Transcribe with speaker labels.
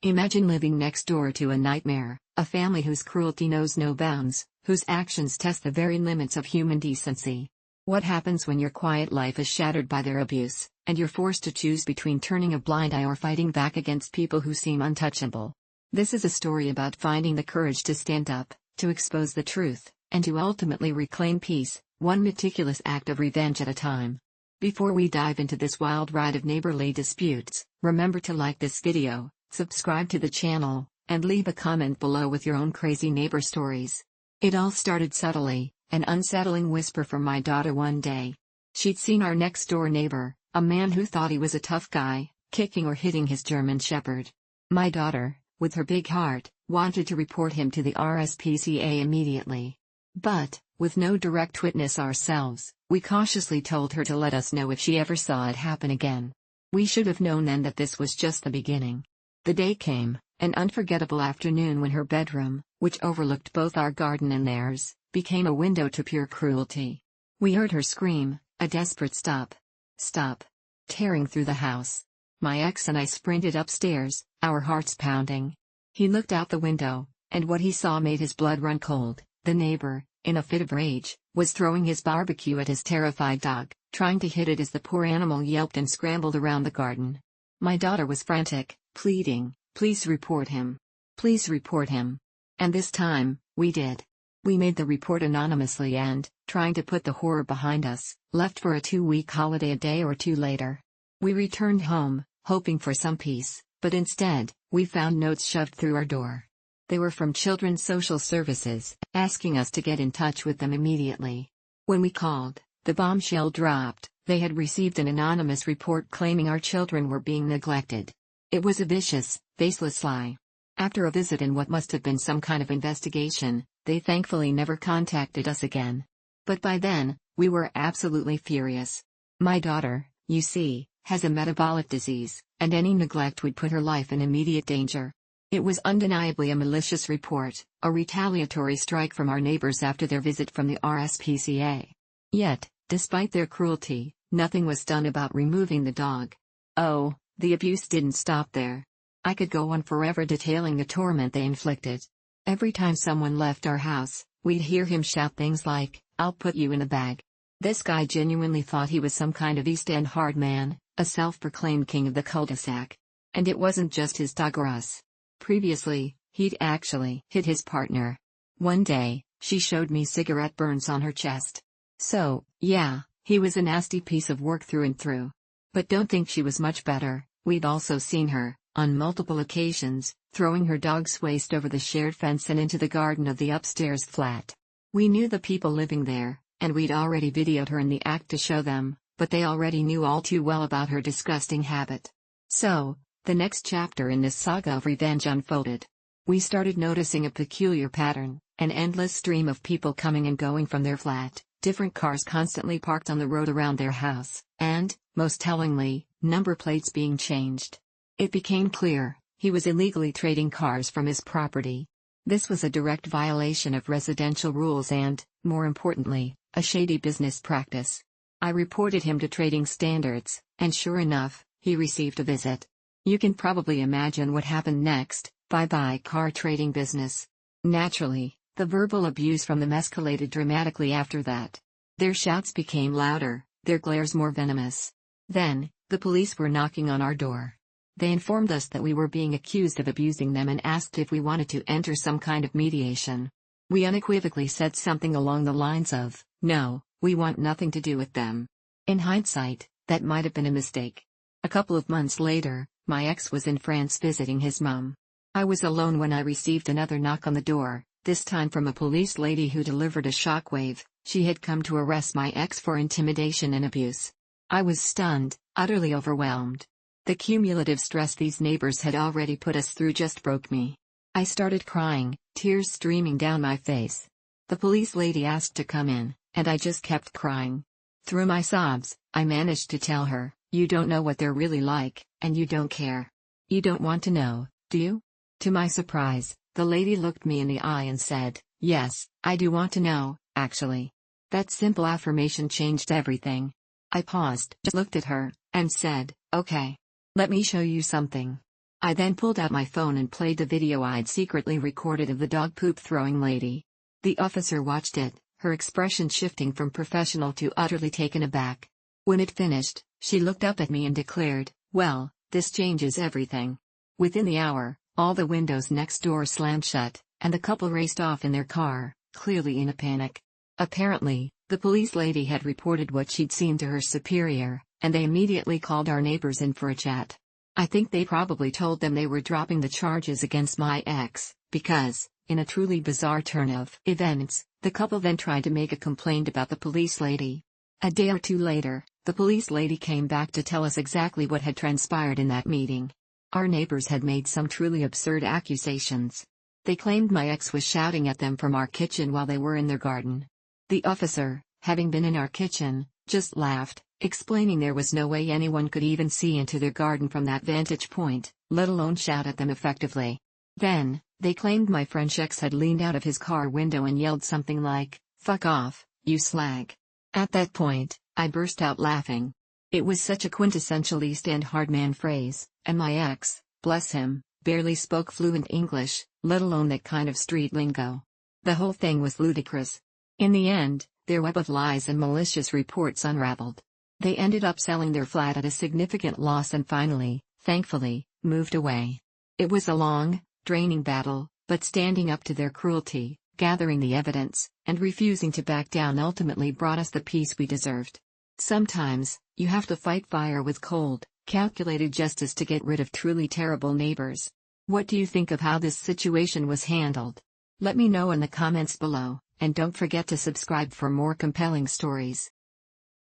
Speaker 1: Imagine living next door to a nightmare, a family whose cruelty knows no bounds, whose actions test the very limits of human decency. What happens when your quiet life is shattered by their abuse, and you're forced to choose between turning a blind eye or fighting back against people who seem untouchable? This is a story about finding the courage to stand up, to expose the truth, and to ultimately reclaim peace, one meticulous act of revenge at a time. Before we dive into this wild ride of neighborly disputes, remember to like this video, subscribe to the channel, and leave a comment below with your own crazy neighbor stories. It all started subtly, an unsettling whisper from my daughter one day. She'd seen our next-door neighbor, a man who thought he was a tough guy, kicking or hitting his German Shepherd. My daughter, with her big heart, wanted to report him to the RSPCA immediately. But, with no direct witness ourselves, we cautiously told her to let us know if she ever saw it happen again. We should have known then that this was just the beginning. The day came, an unforgettable afternoon when her bedroom, which overlooked both our garden and theirs, became a window to pure cruelty. We heard her scream, a desperate stop. Stop. Tearing through the house. My ex and I sprinted upstairs, our hearts pounding. He looked out the window, and what he saw made his blood run cold. The neighbor, in a fit of rage, was throwing his barbecue at his terrified dog, trying to hit it as the poor animal yelped and scrambled around the garden. My daughter was frantic, pleading, "Please report him. Please report him." And this time, we did. We made the report anonymously and, trying to put the horror behind us, left for a 2-week holiday a day or two later. We returned home, hoping for some peace, but instead, we found notes shoved through our door. They were from Children's Social Services, asking us to get in touch with them immediately. When we called, the bombshell dropped. They had received an anonymous report claiming our children were being neglected. It was a vicious, faceless lie. After a visit and what must have been some kind of investigation, they thankfully never contacted us again. But by then, we were absolutely furious. My daughter, you see, has a metabolic disease, and any neglect would put her life in immediate danger. It was undeniably a malicious report, a retaliatory strike from our neighbors after their visit from the RSPCA. Yet, despite their cruelty, nothing was done about removing the dog. Oh, the abuse didn't stop there. I could go on forever detailing the torment they inflicted. Every time someone left our house, we'd hear him shout things like, "I'll put you in a bag." This guy genuinely thought he was some kind of East End hard man, a self-proclaimed king of the cul-de-sac. And it wasn't just his dog or us. Previously, he'd actually hit his partner. One day, she showed me cigarette burns on her chest. So, yeah, he was a nasty piece of work through and through. But don't think she was much better. We'd also seen her, on multiple occasions, throwing her dog's waste over the shared fence and into the garden of the upstairs flat. We knew the people living there, and we'd already videoed her in the act to show them, but they already knew all too well about her disgusting habit. So, the next chapter in this saga of revenge unfolded. We started noticing a peculiar pattern, an endless stream of people coming and going from their flat, different cars constantly parked on the road around their house, and, most tellingly, number plates being changed. It became clear, he was illegally trading cars from his property. This was a direct violation of residential rules and, more importantly, a shady business practice. I reported him to trading standards, and sure enough, he received a visit. You can probably imagine what happened next. Bye-bye car trading business. Naturally, the verbal abuse from them escalated dramatically after that. Their shouts became louder, their glares more venomous. Then, the police were knocking on our door. They informed us that we were being accused of abusing them and asked if we wanted to enter some kind of mediation. We unequivocally said something along the lines of, "No, we want nothing to do with them." In hindsight, that might have been a mistake. A couple of months later, my ex was in France visiting his mom. I was alone when I received another knock on the door, this time from a police lady who delivered a shockwave. She had come to arrest my ex for intimidation and abuse. I was stunned, utterly overwhelmed. The cumulative stress these neighbors had already put us through just broke me. I started crying, tears streaming down my face. The police lady asked to come in, and I just kept crying. Through my sobs, I managed to tell her, "You don't know what they're really like, and you don't care. You don't want to know, do you?" To my surprise, the lady looked me in the eye and said, "Yes, I do want to know, actually." That simple affirmation changed everything. I paused, looked at her, and said, "Okay. Let me show you something." I then pulled out my phone and played the video I'd secretly recorded of the dog poop throwing lady. The officer watched it, her expression shifting from professional to utterly taken aback. When it finished, she looked up at me and declared, "Well, this changes everything." Within the hour, all the windows next door slammed shut, and the couple raced off in their car, clearly in a panic. Apparently, the police lady had reported what she'd seen to her superior, and they immediately called our neighbors in for a chat. I think they probably told them they were dropping the charges against my ex, because, in a truly bizarre turn of events, the couple then tried to make a complaint about the police lady. A day or two later, the police lady came back to tell us exactly what had transpired in that meeting. Our neighbors had made some truly absurd accusations. They claimed my ex was shouting at them from our kitchen while they were in their garden. The officer, having been in our kitchen, just laughed, explaining there was no way anyone could even see into their garden from that vantage point, let alone shout at them effectively. Then, they claimed my French ex had leaned out of his car window and yelled something like, "Fuck off, you slag." At that point, I burst out laughing. It was such a quintessential East End hardman phrase, and my ex, bless him, barely spoke fluent English, let alone that kind of street lingo. The whole thing was ludicrous. In the end, their web of lies and malicious reports unraveled. They ended up selling their flat at a significant loss and finally, thankfully, moved away. It was a long, draining battle, but standing up to their cruelty, gathering the evidence, and refusing to back down ultimately brought us the peace we deserved. Sometimes, you have to fight fire with cold, calculated justice to get rid of truly terrible neighbors. What do you think of how this situation was handled? Let me know in the comments below, and don't forget to subscribe for more compelling stories.